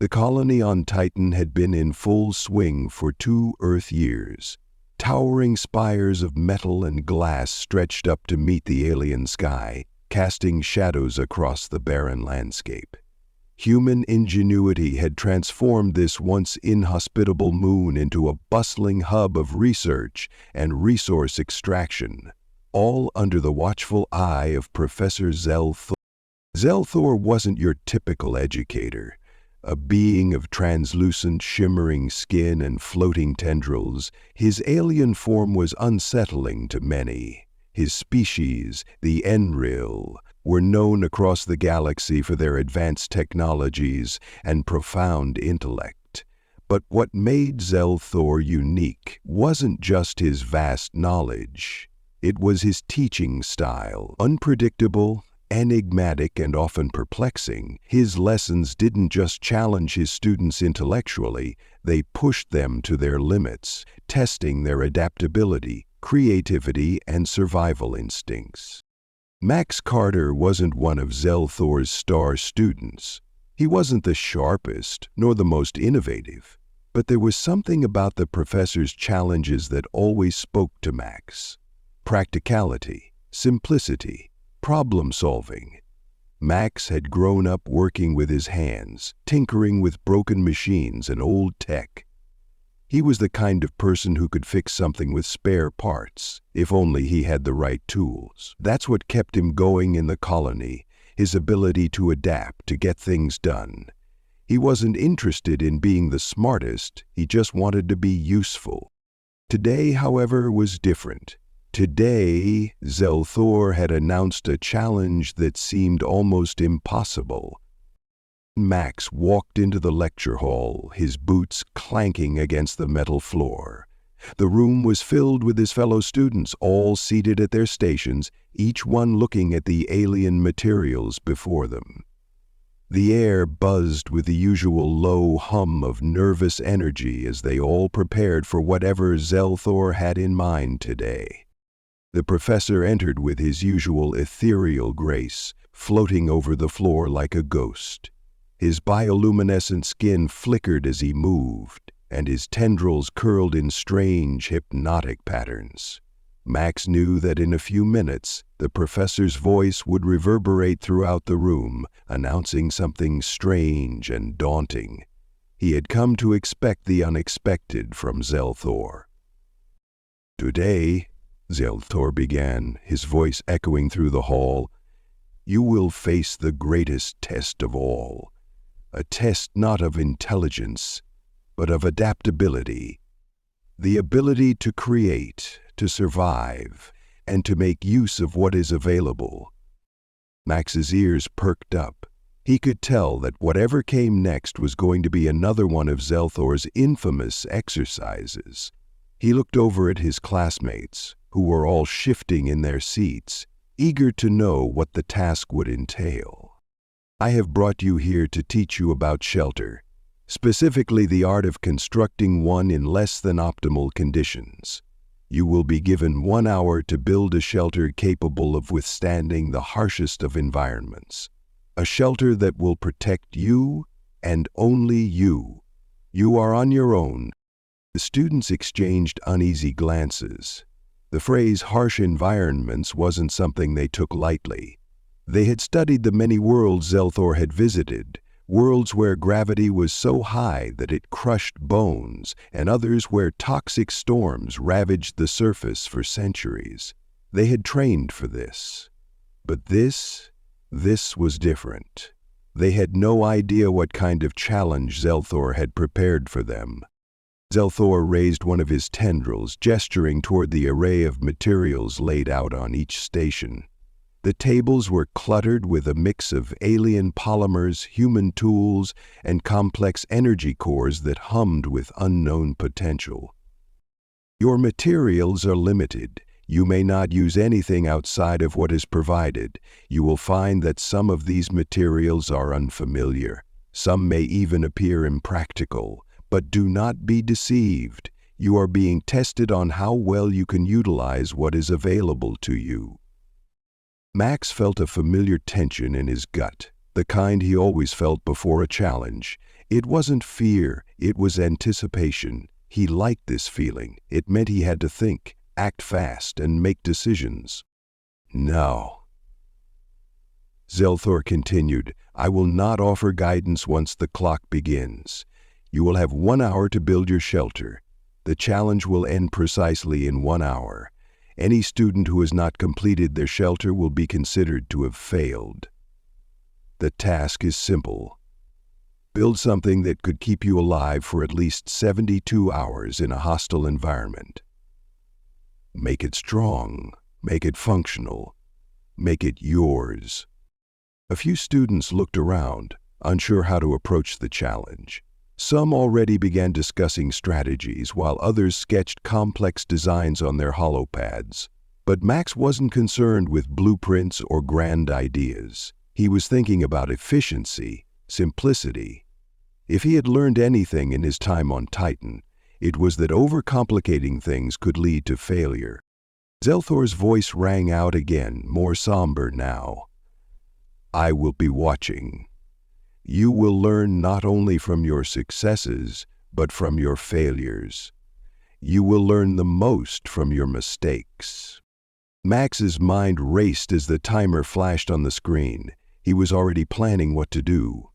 The colony on Titan had been in full swing for 2 Earth years. Towering spires of metal and glass stretched up to meet the alien sky, casting shadows across the barren landscape. Human ingenuity had transformed this once inhospitable moon into a bustling hub of research and resource extraction, all under the watchful eye of Professor Xel'Thor. Xel'Thor wasn't your typical educator, a being of translucent, shimmering skin and floating tendrils. His alien form was unsettling to many. His species, the Enril, were known across the galaxy for their advanced technologies and profound intellect. But what made Xel'Thor unique wasn't just his vast knowledge. It was his teaching style. Unpredictable, enigmatic, and often perplexing, his lessons didn't just challenge his students intellectually, they pushed them to their limits, testing their adaptability, creativity, and survival instincts. Max Carter wasn't one of Xel'Thor's star students. He wasn't the sharpest, nor the most innovative, but there was something about the professor's challenges that always spoke to Max. Practicality, simplicity, problem-solving. Max had grown up working with his hands, tinkering with broken machines and old tech. He was the kind of person who could fix something with spare parts, if only he had the right tools. That's what kept him going in the colony, his ability to adapt, to get things done. He wasn't interested in being the smartest, he just wanted to be useful. Today, however, was different. Today, Xel'Thor had announced a challenge that seemed almost impossible. Max walked into the lecture hall, his boots clanking against the metal floor. The room was filled with his fellow students, all seated at their stations, each one looking at the alien materials before them. The air buzzed with the usual low hum of nervous energy as they all prepared for whatever Xel'Thor had in mind today. The professor entered with his usual ethereal grace, floating over the floor like a ghost. His bioluminescent skin flickered as he moved, and his tendrils curled in strange, hypnotic patterns. Max knew that in a few minutes, the professor's voice would reverberate throughout the room, announcing something strange and daunting. He had come to expect the unexpected from Xel'Thor. "Today," Xel'Thor began, his voice echoing through the hall, "you will face the greatest test of all. A test not of intelligence, but of adaptability. The ability to create, to survive, and to make use of what is available." Max's ears perked up. He could tell that whatever came next was going to be another one of Xel'Thor's infamous exercises. He looked over at his classmates, who were all shifting in their seats, eager to know what the task would entail. "I have brought you here to teach you about shelter, specifically the art of constructing one in less than optimal conditions. You will be given 1 hour to build a shelter capable of withstanding the harshest of environments. A shelter that will protect you and only you. You are on your own." The students exchanged uneasy glances. The phrase harsh environments wasn't something they took lightly. They had studied the many worlds Xel'Thor had visited, worlds where gravity was so high that it crushed bones, and others where toxic storms ravaged the surface for centuries. They had trained for this. But this was different. They had no idea what kind of challenge Xel'Thor had prepared for them. Xel'Thor raised one of his tendrils, gesturing toward the array of materials laid out on each station. The tables were cluttered with a mix of alien polymers, human tools, and complex energy cores that hummed with unknown potential. "Your materials are limited. You may not use anything outside of what is provided. You will find that some of these materials are unfamiliar. Some may even appear impractical. But do not be deceived. You are being tested on how well you can utilize what is available to you." Max felt a familiar tension in his gut, the kind he always felt before a challenge. It wasn't fear, it was anticipation. He liked this feeling. It meant he had to think, act fast, and make decisions. "No," Xel'Thor continued, "I will not offer guidance once the clock begins. You will have 1 hour to build your shelter. The challenge will end precisely in 1 hour. Any student who has not completed their shelter will be considered to have failed. The task is simple. Build something that could keep you alive for at least 72 hours in a hostile environment. Make it strong, make it functional, make it yours." A few students looked around, unsure how to approach the challenge. Some already began discussing strategies, while others sketched complex designs on their holopads. But Max wasn't concerned with blueprints or grand ideas. He was thinking about efficiency, simplicity. If he had learned anything in his time on Titan, it was that overcomplicating things could lead to failure. Xel'Thor's voice rang out again, more somber now. "I will be watching. You will learn not only from your successes, but from your failures. You will learn the most from your mistakes." Max's mind raced as the timer flashed on the screen. He was already planning what to do.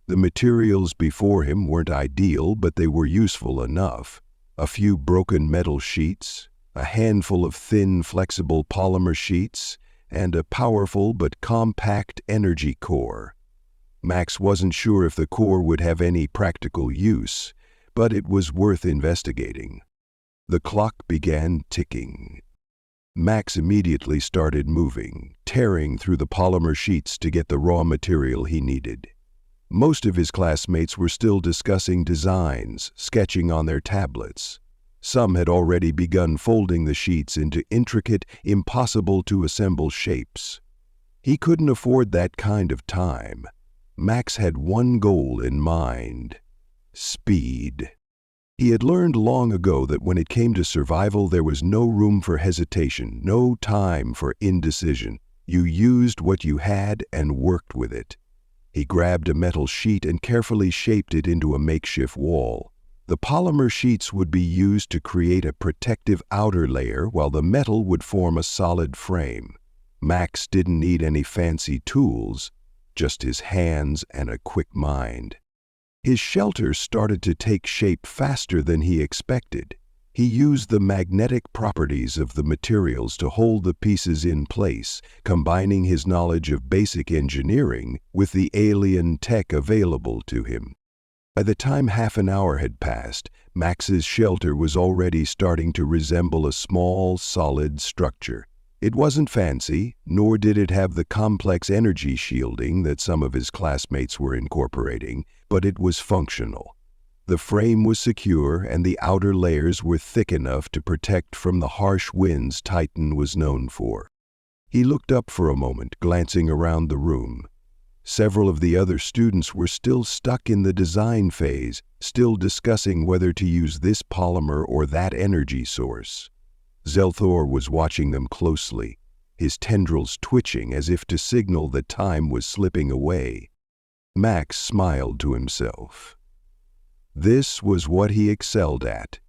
The materials before him weren't ideal, but they were useful enough. A few broken metal sheets, a handful of thin, flexible polymer sheets, and a powerful but compact energy core. Max wasn't sure if the core would have any practical use, but it was worth investigating. The clock began ticking. Max immediately started moving, tearing through the polymer sheets to get the raw material he needed. Most of his classmates were still discussing designs, sketching on their tablets. Some had already begun folding the sheets into intricate, impossible-to-assemble shapes. He couldn't afford that kind of time. Max had one goal in mind: speed. He had learned long ago that when it came to survival, there was no room for hesitation, no time for indecision. You used what you had and worked with it. He grabbed a metal sheet and carefully shaped it into a makeshift wall. The polymer sheets would be used to create a protective outer layer, while the metal would form a solid frame. Max didn't need any fancy tools, just his hands and a quick mind. His shelter started to take shape faster than he expected. He used the magnetic properties of the materials to hold the pieces in place, combining his knowledge of basic engineering with the alien tech available to him. By the time half an hour had passed, Max's shelter was already starting to resemble a small, solid structure. It wasn't fancy, nor did it have the complex energy shielding that some of his classmates were incorporating, but it was functional. The frame was secure, and the outer layers were thick enough to protect from the harsh winds Titan was known for. He looked up for a moment, glancing around the room. Several of the other students were still stuck in the design phase, still discussing whether to use this polymer or that energy source. Xel'Thor was watching them closely, his tendrils twitching as if to signal that time was slipping away. Max smiled to himself. This was what he excelled at: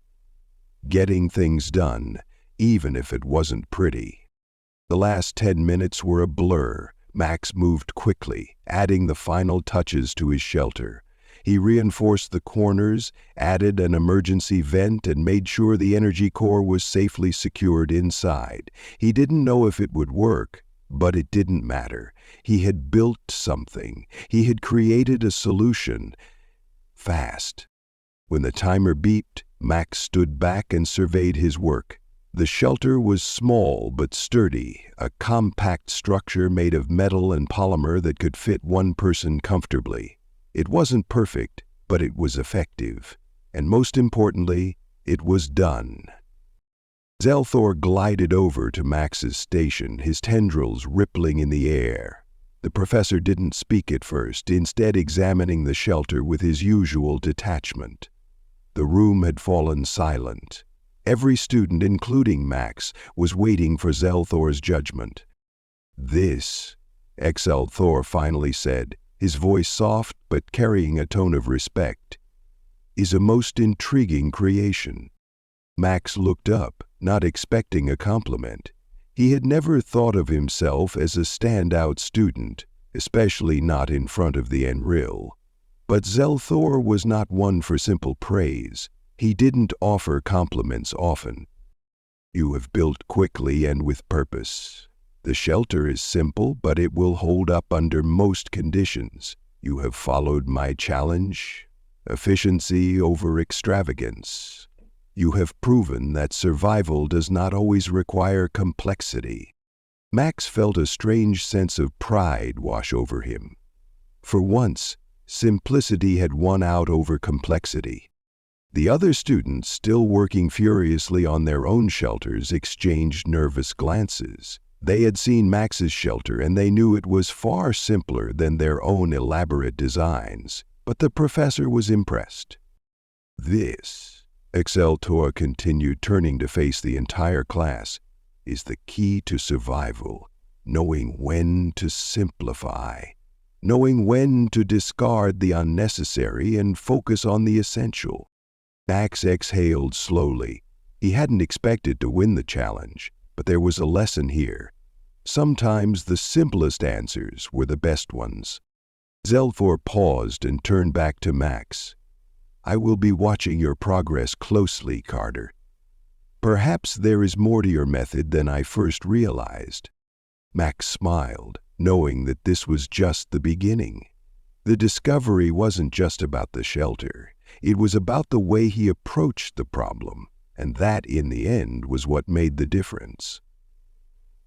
getting things done, even if it wasn't pretty. The last 10 minutes were a blur. Max moved quickly, adding the final touches to his shelter. He reinforced the corners, added an emergency vent, and made sure the energy core was safely secured inside. He didn't know if it would work, but it didn't matter. He had built something. He had created a solution. Fast. When the timer beeped, Max stood back and surveyed his work. The shelter was small but sturdy, a compact structure made of metal and polymer that could fit one person comfortably. It wasn't perfect, but it was effective. And most importantly, it was done. Xel'Thor glided over to Max's station, his tendrils rippling in the air. The professor didn't speak at first, instead examining the shelter with his usual detachment. The room had fallen silent. Every student, including Max, was waiting for Xel'Thor's judgment. "This," Xel'Thor finally said, his voice soft but carrying a tone of respect, "is a most intriguing creation." Max looked up, not expecting a compliment. He had never thought of himself as a standout student, especially not in front of the Enril. But Xel'Thor was not one for simple praise. He didn't offer compliments often. "You have built quickly and with purpose. The shelter is simple, but it will hold up under most conditions. You have followed my challenge, efficiency over extravagance. You have proven that survival does not always require complexity." Max felt a strange sense of pride wash over him. For once, simplicity had won out over complexity. The other students, still working furiously on their own shelters, exchanged nervous glances. They had seen Max's shelter and they knew it was far simpler than their own elaborate designs, but the professor was impressed. "This," Xel'Thor continued, turning to face the entire class, "is the key to survival, knowing when to simplify, knowing when to discard the unnecessary and focus on the essential." Max exhaled slowly. He hadn't expected to win the challenge, but there was a lesson here. Sometimes the simplest answers were the best ones. Xel'Thor paused and turned back to Max. "I will be watching your progress closely, Carter. Perhaps there is more to your method than I first realized." Max smiled, knowing that this was just the beginning. The discovery wasn't just about the shelter. It was about the way he approached the problem, and that, in the end, was what made the difference.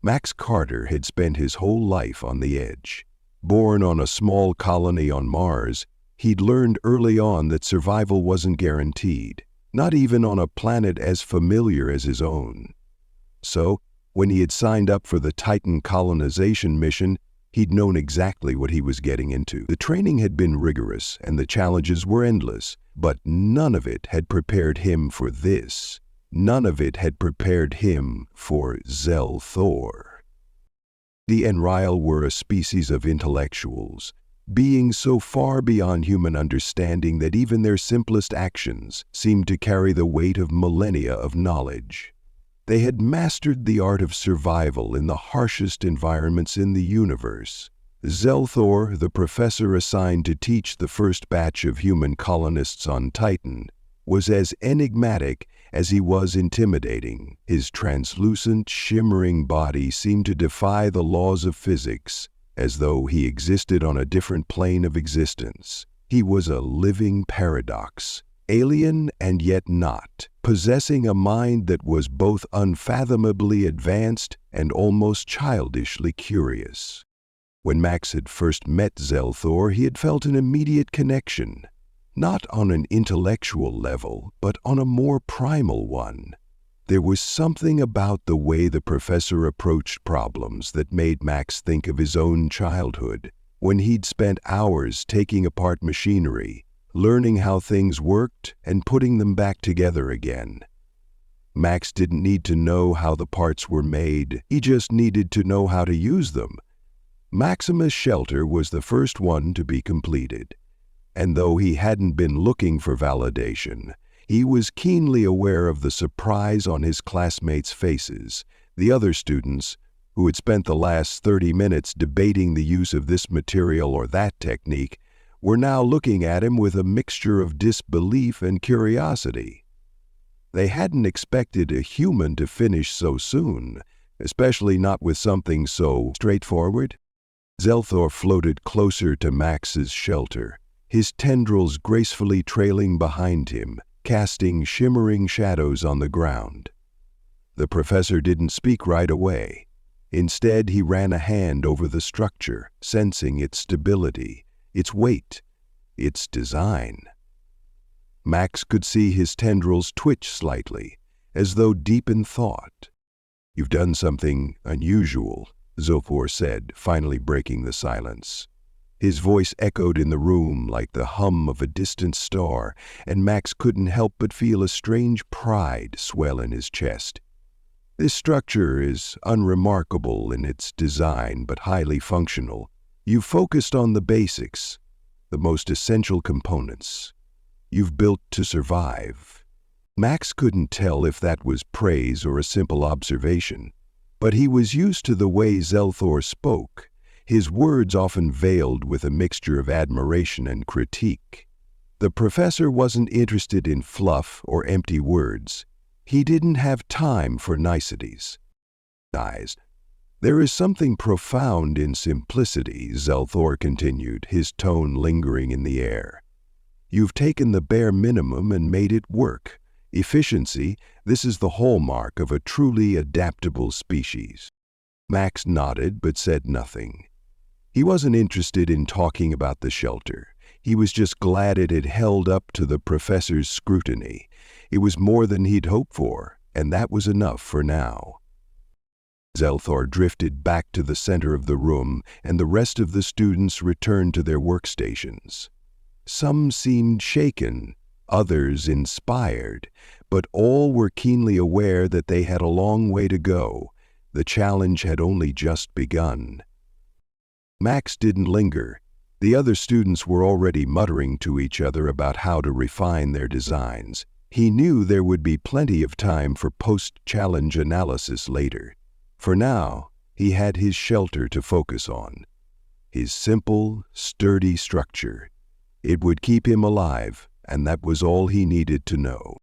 Max Carter had spent his whole life on the edge. Born on a small colony on Mars, he'd learned early on that survival wasn't guaranteed, not even on a planet as familiar as his own. So, when he had signed up for the Titan colonization mission, he'd known exactly what he was getting into. The training had been rigorous and the challenges were endless, but none of it had prepared him for this. None of it had prepared him for Xel'Thor. The Enril were a species of intellectuals, beings so far beyond human understanding that even their simplest actions seemed to carry the weight of millennia of knowledge. They had mastered the art of survival in the harshest environments in the universe. Xel'Thor, the professor assigned to teach the first batch of human colonists on Titan, was as enigmatic as he was intimidating. His translucent, shimmering body seemed to defy the laws of physics, as though he existed on a different plane of existence. He was a living paradox, alien and yet not, possessing a mind that was both unfathomably advanced and almost childishly curious. When Max had first met Xel'Thor, he had felt an immediate connection, not on an intellectual level, but on a more primal one. There was something about the way the professor approached problems that made Max think of his own childhood, when he'd spent hours taking apart machinery, learning how things worked and putting them back together again. Max didn't need to know how the parts were made, he just needed to know how to use them. Maximus' shelter was the first one to be completed, and though he hadn't been looking for validation, he was keenly aware of the surprise on his classmates' faces. The other students, who had spent the last 30 minutes debating the use of this material or that technique, were now looking at him with a mixture of disbelief and curiosity. They hadn't expected a human to finish so soon, especially not with something so straightforward. Xel'Thor floated closer to Max's shelter, his tendrils gracefully trailing behind him, casting shimmering shadows on the ground. The professor didn't speak right away. Instead, he ran a hand over the structure, sensing its stability, its weight, its design. Max could see his tendrils twitch slightly, as though deep in thought. "You've done something unusual," Xel'Thor said, finally breaking the silence. His voice echoed in the room like the hum of a distant star, and Max couldn't help but feel a strange pride swell in his chest. "This structure is unremarkable in its design, but highly functional. You've focused on the basics, the most essential components. You've built to survive. Max couldn't tell if that was praise or a simple observation, but he was used to the way Xel'Thor spoke, his words often veiled with a mixture of admiration and critique. The professor wasn't interested in fluff or empty words. He didn't have time for niceties. There is something profound in simplicity, Xel'Thor continued, his tone lingering in the air. You've taken the bare minimum and made it work. Efficiency, this is the hallmark of a truly adaptable species. Max nodded but said nothing. He wasn't interested in talking about the shelter. He was just glad it had held up to the professor's scrutiny. It was more than he'd hoped for, and that was enough for now. Xel'Thor drifted back to the center of the room, and the rest of the students returned to their workstations. Some seemed shaken, others inspired, but all were keenly aware that they had a long way to go. The challenge had only just begun. Max didn't linger. The other students were already muttering to each other about how to refine their designs. He knew there would be plenty of time for post-challenge analysis later. For now, he had his shelter to focus on. His simple, sturdy structure. It would keep him alive, and that was all he needed to know.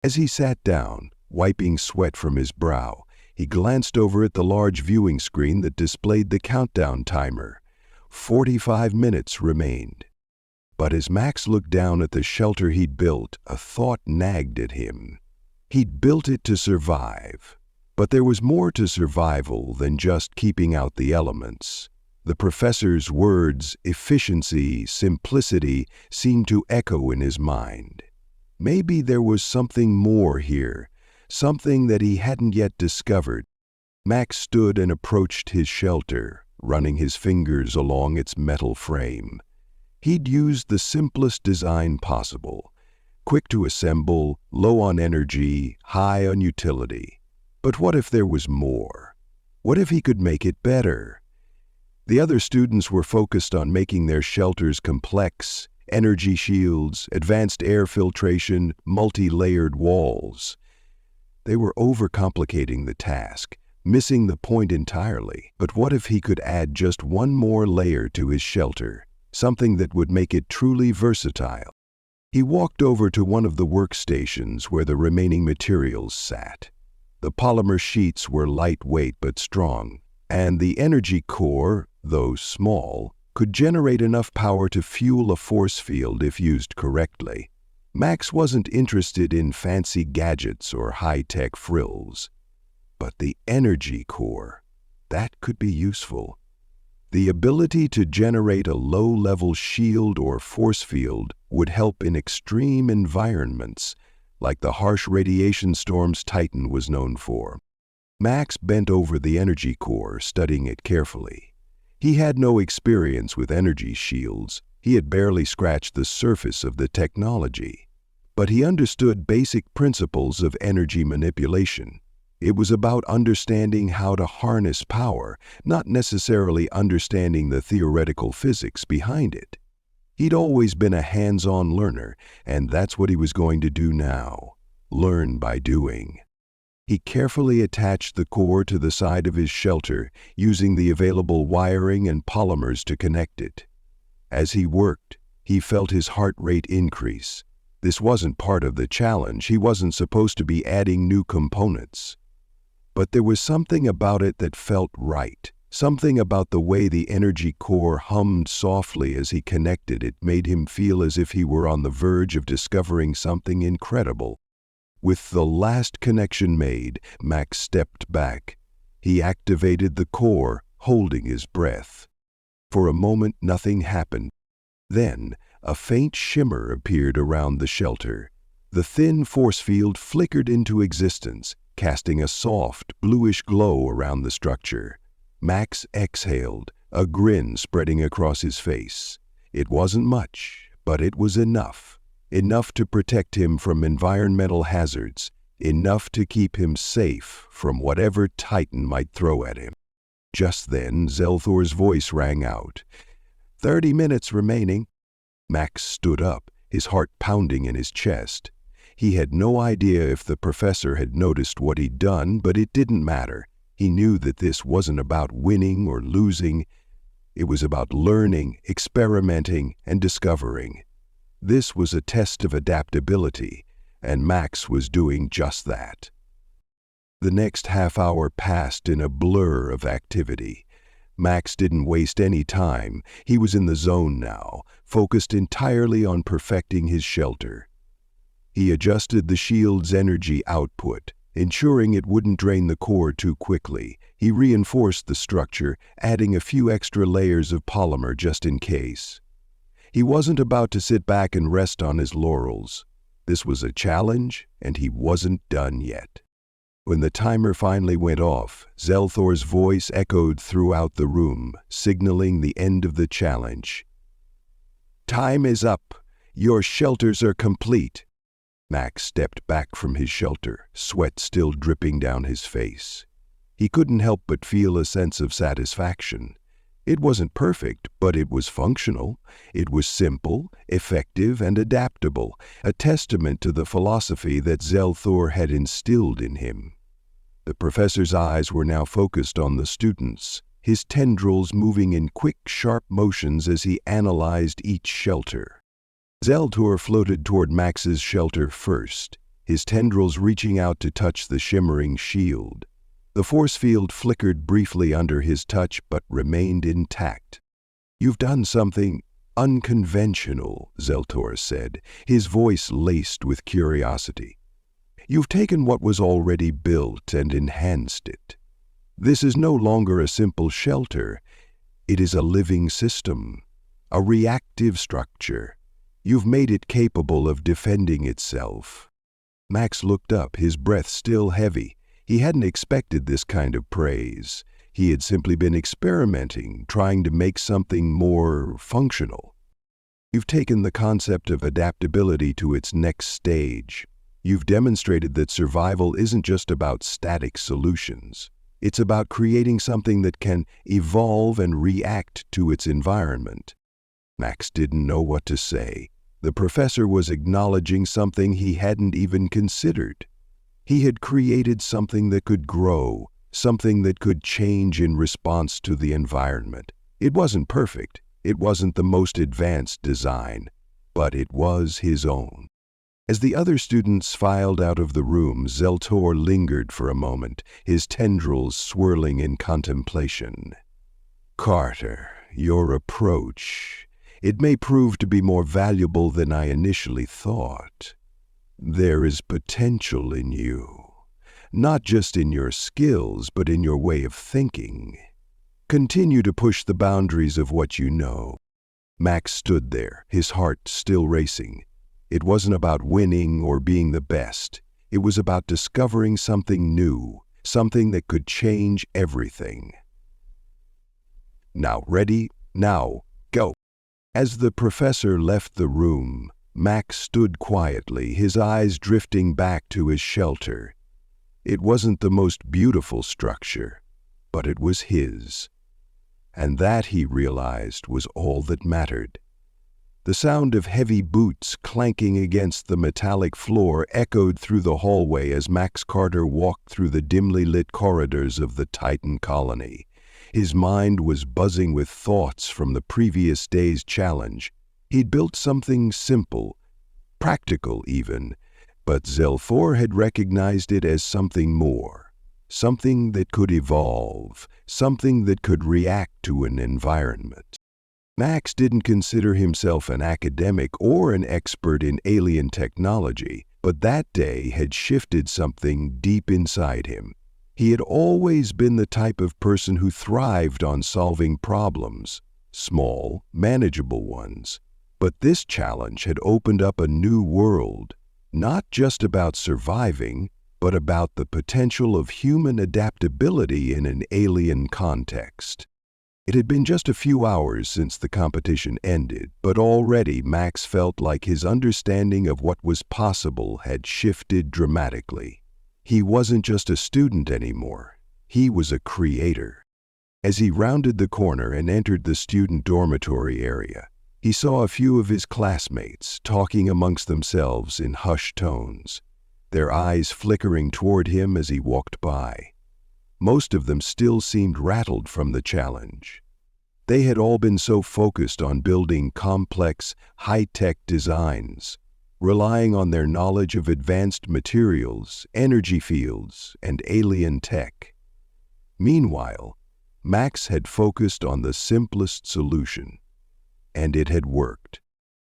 As he sat down, wiping sweat from his brow, he glanced over at the large viewing screen that displayed the countdown timer. 45 minutes remained. But as Max looked down at the shelter he'd built, a thought nagged at him. He'd built it to survive. But there was more to survival than just keeping out the elements. The professor's words, efficiency, simplicity, seemed to echo in his mind. Maybe there was something more here, something that he hadn't yet discovered. Max stood and approached his shelter, running his fingers along its metal frame. He'd used the simplest design possible, quick to assemble, low on energy, high on utility. But what if there was more? What if he could make it better? The other students were focused on making their shelters complex, energy shields, advanced air filtration, multi-layered walls. They were overcomplicating the task, missing the point entirely. But what if he could add just one more layer to his shelter, something that would make it truly versatile? He walked over to one of the workstations where the remaining materials sat. The polymer sheets were lightweight but strong, and the energy core, though small, could generate enough power to fuel a force field if used correctly. Max wasn't interested in fancy gadgets or high-tech frills. But the energy core, that could be useful. The ability to generate a low-level shield or force field would help in extreme environments, like the harsh radiation storms Titan was known for. Max bent over the energy core, studying it carefully. He had no experience with energy shields. He had barely scratched the surface of the technology. But he understood basic principles of energy manipulation. It was about understanding how to harness power, not necessarily understanding the theoretical physics behind it. He'd always been a hands-on learner, and that's what he was going to do now. Learn by doing. He carefully attached the core to the side of his shelter, using the available wiring and polymers to connect it. As he worked, he felt his heart rate increase. This wasn't part of the challenge. He wasn't supposed to be adding new components. But there was something about it that felt right. Something about the way the energy core hummed softly as he connected it made him feel as if he were on the verge of discovering something incredible. With the last connection made, Max stepped back. He activated the core, holding his breath. For a moment, nothing happened. Then, a faint shimmer appeared around the shelter. The thin force field flickered into existence, casting a soft, bluish glow around the structure. Max exhaled, a grin spreading across his face. It wasn't much, but it was enough. Enough to protect him from environmental hazards, enough to keep him safe from whatever Titan might throw at him. Just then, Xel'Thor's voice rang out. 30 minutes remaining. Max stood up, his heart pounding in his chest. He had no idea if the professor had noticed what he'd done, but it didn't matter. He knew that this wasn't about winning or losing. It was about learning, experimenting, and discovering. This was a test of adaptability, and Max was doing just that. The next half hour passed in a blur of activity. Max didn't waste any time. He was in the zone now, focused entirely on perfecting his shelter. He adjusted the shield's energy output, ensuring it wouldn't drain the core too quickly. He reinforced the structure, adding a few extra layers of polymer just in case. He wasn't about to sit back and rest on his laurels. This was a challenge, and he wasn't done yet. When the timer finally went off, Xel'Thor's voice echoed throughout the room, signaling the end of the challenge. "Time is up. Your shelters are complete." Max stepped back from his shelter, sweat still dripping down his face. He couldn't help but feel a sense of satisfaction. It wasn't perfect, but it was functional. It was simple, effective, and adaptable, a testament to the philosophy that Xel'Thor had instilled in him. The professor's eyes were now focused on the students, his tendrils moving in quick, sharp motions as he analyzed each shelter. Xel'Thor floated toward Max's shelter first, his tendrils reaching out to touch the shimmering shield. The force field flickered briefly under his touch but remained intact. "You've done something unconventional," Xel'Thor said, his voice laced with curiosity. "You've taken what was already built and enhanced it. This is no longer a simple shelter. It is a living system, a reactive structure. You've made it capable of defending itself." Max looked up, his breath still heavy. He hadn't expected this kind of praise. He had simply been experimenting, trying to make something more functional. "You've taken the concept of adaptability to its next stage. You've demonstrated that survival isn't just about static solutions. It's about creating something that can evolve and react to its environment." Max didn't know what to say. The professor was acknowledging something he hadn't even considered. He had created something that could grow, something that could change in response to the environment. It wasn't perfect. It wasn't the most advanced design, but it was his own. As the other students filed out of the room, Xel'Thor lingered for a moment, his tendrils swirling in contemplation. "Carter, your approach, it may prove to be more valuable than I initially thought. There is potential in you, not just in your skills, but in your way of thinking. Continue to push the boundaries of what you know." Max stood there, his heart still racing. It wasn't about winning or being the best. It was about discovering something new, something that could change everything. "Now ready? Now, go." As the professor left the room, Max stood quietly, his eyes drifting back to his shelter. It wasn't the most beautiful structure, but it was his. And that, he realized, was all that mattered. The sound of heavy boots clanking against the metallic floor echoed through the hallway as Max Carter walked through the dimly lit corridors of the Titan colony. His mind was buzzing with thoughts from the previous day's challenge. He'd built something simple, practical even, but Xel'Thor had recognized it as something more, something that could evolve, something that could react to an environment. Max didn't consider himself an academic or an expert in alien technology, but that day had shifted something deep inside him. He had always been the type of person who thrived on solving problems, small, manageable ones. But this challenge had opened up a new world, not just about surviving, but about the potential of human adaptability in an alien context. It had been just a few hours since the competition ended, but already Max felt like his understanding of what was possible had shifted dramatically. He wasn't just a student anymore. He was a creator. As he rounded the corner and entered the student dormitory area, he saw a few of his classmates talking amongst themselves in hushed tones, their eyes flickering toward him as he walked by. Most of them still seemed rattled from the challenge. They had all been so focused on building complex, high-tech designs, relying on their knowledge of advanced materials, energy fields, and alien tech. Meanwhile, Max had focused on the simplest solution, and it had worked.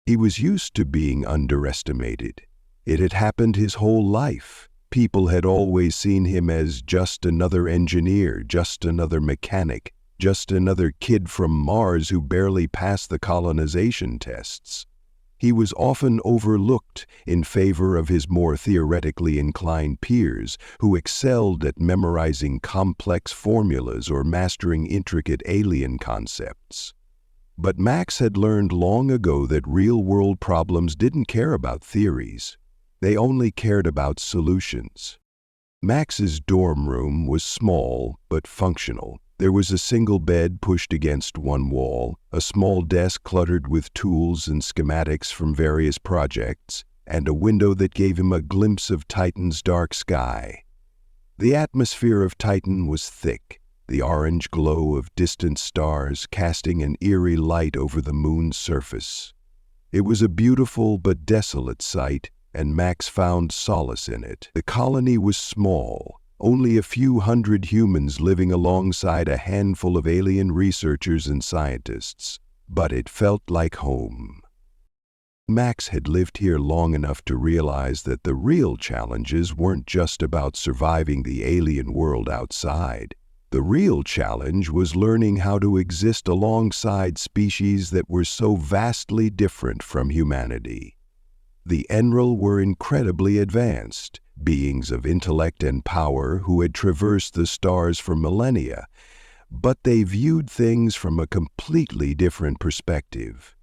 He was used to being underestimated. It had happened his whole life. People had always seen him as just another engineer, just another mechanic, just another kid from Mars who barely passed the colonization tests. He was often overlooked in favor of his more theoretically inclined peers who excelled at memorizing complex formulas or mastering intricate alien concepts. But Max had learned long ago that real-world problems didn't care about theories. They only cared about solutions. Max's dorm room was small but functional. There was a single bed pushed against one wall, a small desk cluttered with tools and schematics from various projects, and a window that gave him a glimpse of Titan's dark sky. The atmosphere of Titan was thick, the orange glow of distant stars casting an eerie light over the moon's surface. It was a beautiful but desolate sight, and Max found solace in it. The colony was small, only a few hundred humans living alongside a handful of alien researchers and scientists, but it felt like home. Max had lived here long enough to realize that the real challenges weren't just about surviving the alien world outside. The real challenge was learning how to exist alongside species that were so vastly different from humanity. The Enril were incredibly advanced, beings of intellect and power who had traversed the stars for millennia, but they viewed things from a completely different perspective.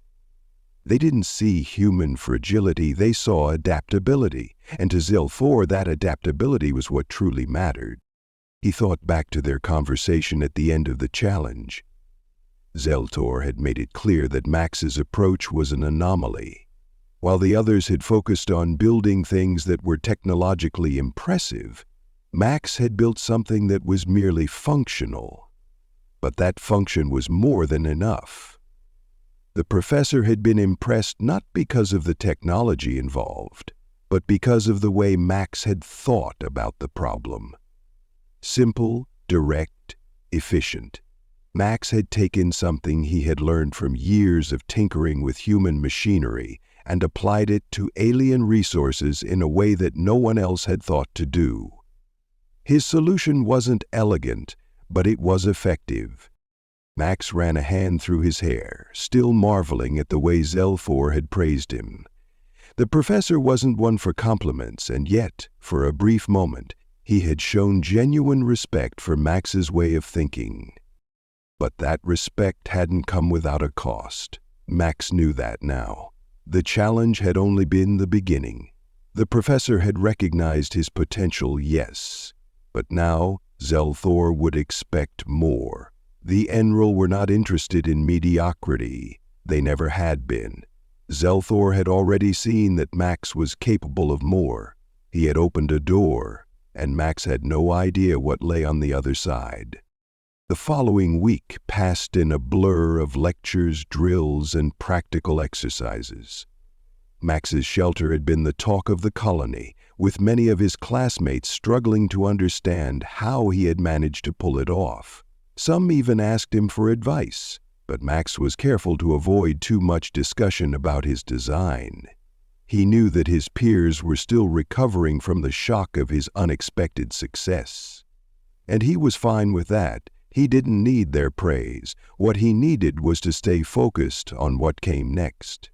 They didn't see human fragility, they saw adaptability, and to Xel'Thor that adaptability was what truly mattered. He thought back to their conversation at the end of the challenge. Xel'Thor had made it clear that Max's approach was an anomaly. While the others had focused on building things that were technologically impressive, Max had built something that was merely functional. But that function was more than enough. The professor had been impressed not because of the technology involved, but because of the way Max had thought about the problem. Simple, direct, efficient. Max had taken something he had learned from years of tinkering with human machinery and applied it to alien resources in a way that no one else had thought to do. His solution wasn't elegant, but it was effective. Max ran a hand through his hair, still marveling at the way Xel'Thor had praised him. The professor wasn't one for compliments, and yet, for a brief moment, he had shown genuine respect for Max's way of thinking. But that respect hadn't come without a cost. Max knew that now. The challenge had only been the beginning. The professor had recognized his potential, yes, but now Xel'Thor would expect more. The Enril were not interested in mediocrity. They never had been. Xel'Thor had already seen that Max was capable of more. He had opened a door, and Max had no idea what lay on the other side. The following week passed in a blur of lectures, drills, and practical exercises. Max's shelter had been the talk of the colony, with many of his classmates struggling to understand how he had managed to pull it off. Some even asked him for advice, but Max was careful to avoid too much discussion about his design. He knew that his peers were still recovering from the shock of his unexpected success. And he was fine with that. He didn't need their praise. What he needed was to stay focused on what came next.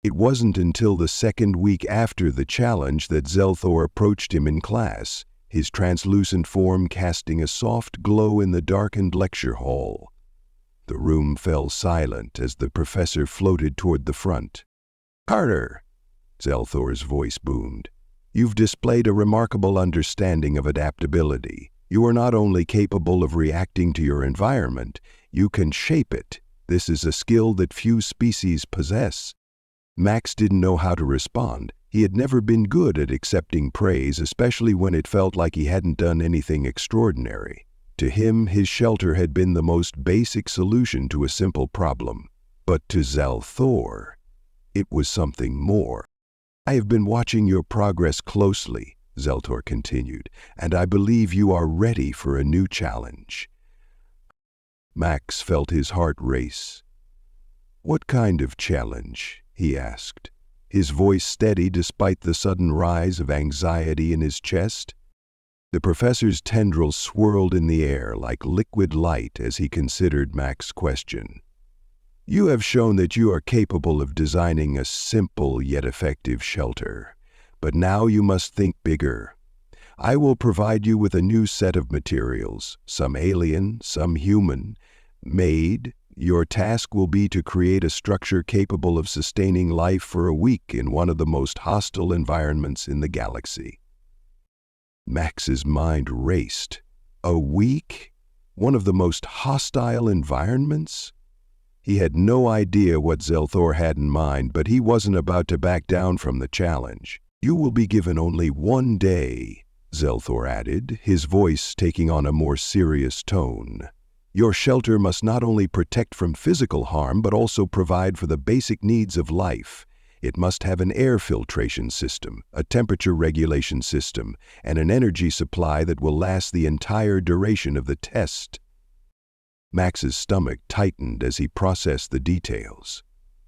It wasn't until the second week after the challenge that Xel'Thor approached him in class, his translucent form casting a soft glow in the darkened lecture hall. The room fell silent as the professor floated toward the front. "Carter," Xel'Thor's voice boomed, "you've displayed a remarkable understanding of adaptability. You are not only capable of reacting to your environment, you can shape it. This is a skill that few species possess. Max didn't know how to respond. He had never been good at accepting praise, especially when it felt like he hadn't done anything extraordinary. To him, his shelter had been the most basic solution to a simple problem. But to Xel'Thor, it was something more. "I have been watching your progress closely," Xel'Thor continued, "and I believe you are ready for a new challenge." Max felt his heart race. "What kind of challenge?" he asked, his voice steady despite the sudden rise of anxiety in his chest. The professor's tendrils swirled in the air like liquid light as he considered Max's question. "You have shown that you are capable of designing a simple yet effective shelter. But now you must think bigger. I will provide you with a new set of materials, some alien, some human, made. Your task will be to create a structure capable of sustaining life for a week in one of the most hostile environments in the galaxy." Max's mind raced. A week? One of the most hostile environments? He had no idea what Xel'Thor had in mind, but he wasn't about to back down from the challenge. "You will be given only 1 day," Xel'Thor added, his voice taking on a more serious tone. "Your shelter must not only protect from physical harm, but also provide for the basic needs of life. It must have an air filtration system, a temperature regulation system, and an energy supply that will last the entire duration of the test." Max's stomach tightened as he processed the details.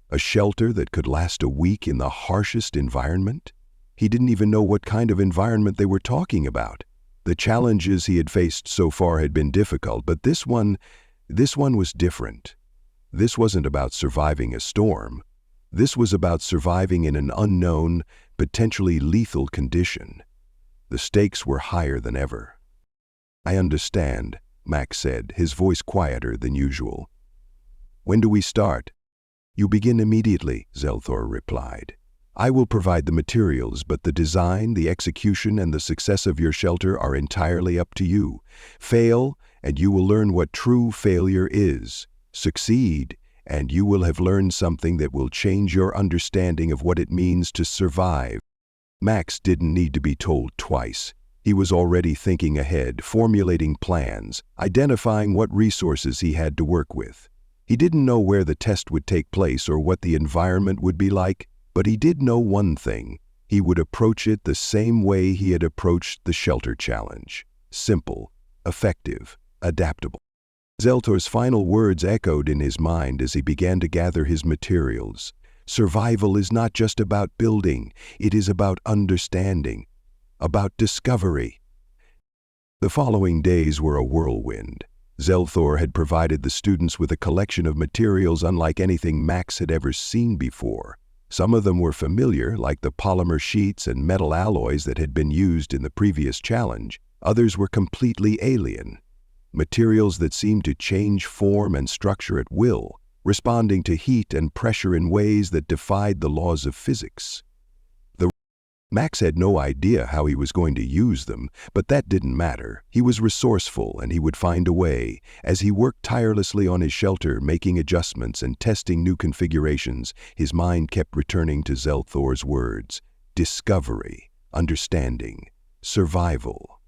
A shelter that could last a week in the harshest environment? He didn't even know what kind of environment they were talking about. The challenges he had faced so far had been difficult, but this one was different. This wasn't about surviving a storm. This was about surviving in an unknown, potentially lethal condition. The stakes were higher than ever. "I understand," Max said, his voice quieter than usual. "When do we start?" "You begin immediately," Xel'Thor replied. "I will provide the materials, but the design, the execution, and the success of your shelter are entirely up to you. Fail, and you will learn what true failure is. Succeed, and you will have learned something that will change your understanding of what it means to survive." Max didn't need to be told twice. He was already thinking ahead, formulating plans, identifying what resources he had to work with. He didn't know where the test would take place or what the environment would be like, but he did know one thing. He would approach it the same way he had approached the shelter challenge. Simple, effective, adaptable. Xel'Thor's final words echoed in his mind as he began to gather his materials. Survival is not just about building, it is about understanding, about discovery. The following days were a whirlwind. Xel'Thor had provided the students with a collection of materials unlike anything Max had ever seen before. Some of them were familiar, like the polymer sheets and metal alloys that had been used in the previous challenge. Others were completely alien. Materials that seemed to change form and structure at will, responding to heat and pressure in ways that defied the laws of physics. Max had no idea how he was going to use them, but that didn't matter. He was resourceful and he would find a way. As he worked tirelessly on his shelter, making adjustments and testing new configurations, his mind kept returning to Xel'Thor's words: discovery, understanding, survival.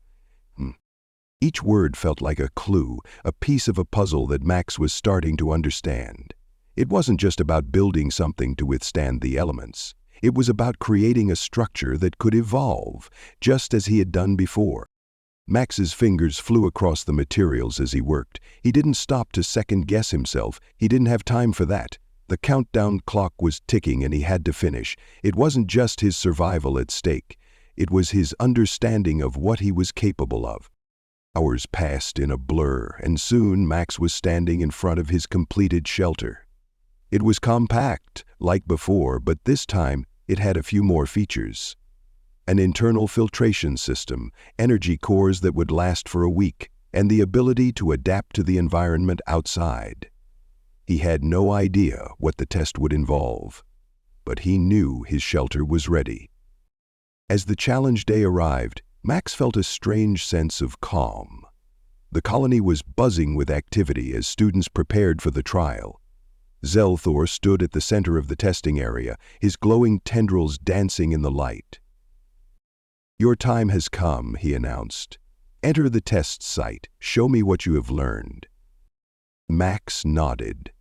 Each word felt like a clue, a piece of a puzzle that Max was starting to understand. It wasn't just about building something to withstand the elements. It was about creating a structure that could evolve, just as he had done before. Max's fingers flew across the materials as he worked. He didn't stop to second-guess himself. He didn't have time for that. The countdown clock was ticking and he had to finish. It wasn't just his survival at stake. It was his understanding of what he was capable of. Hours passed in a blur, and soon Max was standing in front of his completed shelter. It was compact, like before, but this time it had a few more features. An internal filtration system, energy cores that would last for a week, and the ability to adapt to the environment outside. He had no idea what the test would involve, but he knew his shelter was ready. As the challenge day arrived, Max felt a strange sense of calm. The colony was buzzing with activity as students prepared for the trial. Xel'Thor stood at the center of the testing area, his glowing tendrils dancing in the light. "Your time has come," he announced. "Enter the test site. Show me what you have learned." Max nodded.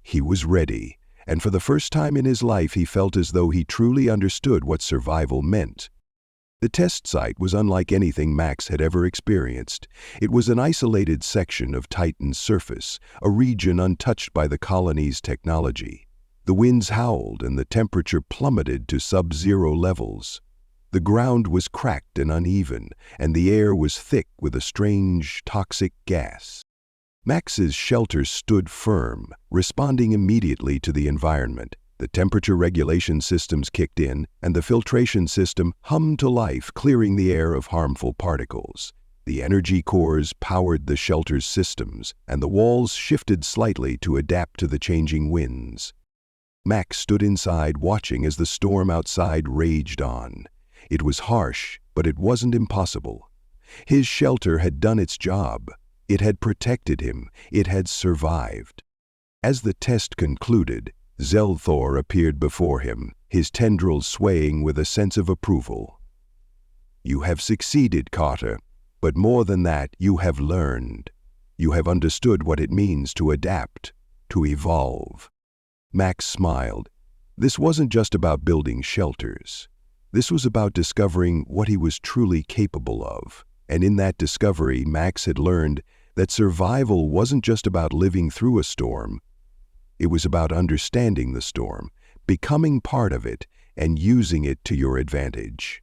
He was ready, and for the first time in his life he felt as though he truly understood what survival meant. The test site was unlike anything Max had ever experienced. It was an isolated section of Titan's surface, a region untouched by the colony's technology. The winds howled and the temperature plummeted to sub-zero levels. The ground was cracked and uneven, and the air was thick with a strange, toxic gas. Max's shelter stood firm, responding immediately to the environment. The temperature regulation systems kicked in, and the filtration system hummed to life, clearing the air of harmful particles. The energy cores powered the shelter's systems, and the walls shifted slightly to adapt to the changing winds. Max stood inside, watching as the storm outside raged on. It was harsh, but it wasn't impossible. His shelter had done its job. It had protected him. It had survived. As the test concluded, Xel'Thor appeared before him, his tendrils swaying with a sense of approval. "You have succeeded, Carter, but more than that, you have learned. You have understood what it means to adapt, to evolve." Max smiled. This wasn't just about building shelters. This was about discovering what he was truly capable of. And in that discovery, Max had learned that survival wasn't just about living through a storm. It was about understanding the storm, becoming part of it, and using it to your advantage.